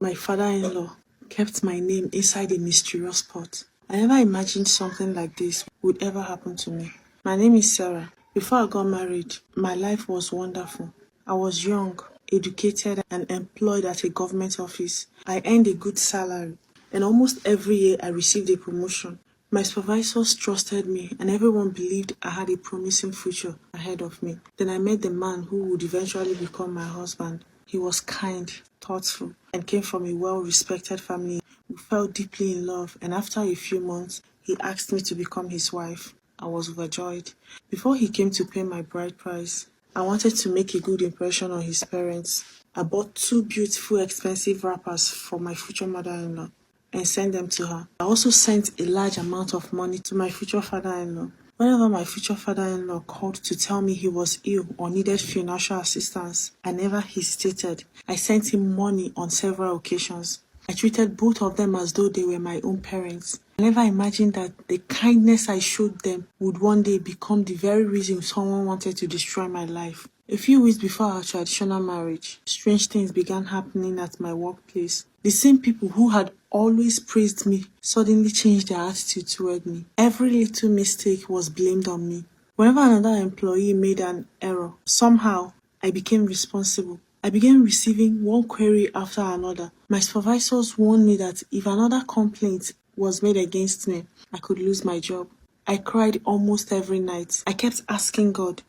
My father-in-law kept my name inside a mysterious pot. I never imagined something like this would ever happen to me. My name is Sarah. Before I got married, my life was wonderful. I was young, educated, and employed at a government office. I earned a good salary, and almost every year I received a promotion. My supervisors trusted me, and everyone believed I had a promising future ahead of me. Then I met the man who would eventually become my husband. He was kind, thoughtful, and came from a well-respected family. We fell deeply in love, and after a few months, he asked me to become his wife. I was overjoyed. Before he came to pay my bride price, I wanted to make a good impression on his parents. I bought two beautiful, expensive wrappers for my future mother-in-law and sent them to her. I also sent a large amount of money to my future father-in-law. Whenever my future father-in-law called to tell me he was ill or needed financial assistance, I never hesitated. I sent him money on several occasions. I treated both of them as though they were my own parents. I never imagined that the kindness I showed them would one day become the very reason someone wanted to destroy my life. A few weeks before our traditional marriage, strange things began happening at my workplace. The same people who had always praised me suddenly changed their attitude toward me. Every little mistake was blamed on me. Whenever another employee made an error, somehow I became responsible. I began receiving one query after another. My supervisors warned me that if another complaint was made against me, I could lose my job. I cried almost every night. I kept asking God,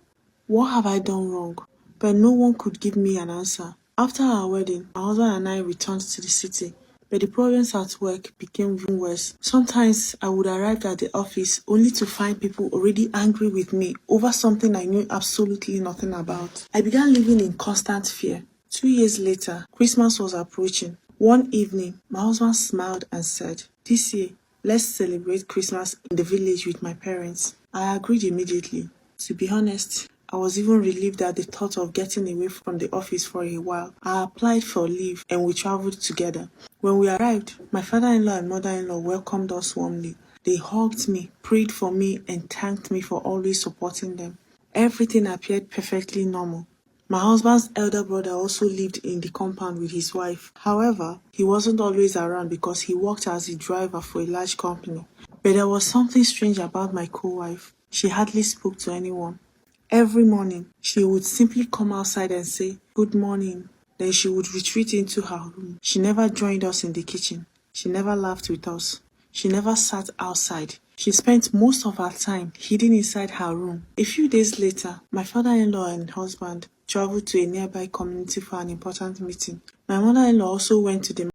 what have I done wrong? But no one could give me an answer. After our wedding, my husband and I returned to the city, but the problems at work became even worse. Sometimes I would arrive at the office only to find people already angry with me over something I knew absolutely nothing about. I began living in constant fear. 2 years later, Christmas was approaching. One evening, my husband smiled and said, "This year, let's celebrate Christmas in the village with my parents." I agreed immediately. To be honest, I was even relieved at the thought of getting away from the office for a while. I applied for leave and we traveled together. When we arrived, my father-in-law and mother-in-law welcomed us warmly. They hugged me, prayed for me, and thanked me for always supporting them. Everything appeared perfectly normal. My husband's elder brother also lived in the compound with his wife. However, he wasn't always around because he worked as a driver for a large company. But there was something strange about my co-wife. She hardly spoke to anyone. Every morning, she would simply come outside and say, "Good morning." Then she would retreat into her room. She never joined us in the kitchen. She never laughed with us. She never sat outside. She spent most of her time hidden inside her room. A few days later, my father-in-law and husband traveled to a nearby community for an important meeting. My mother-in-law also went to the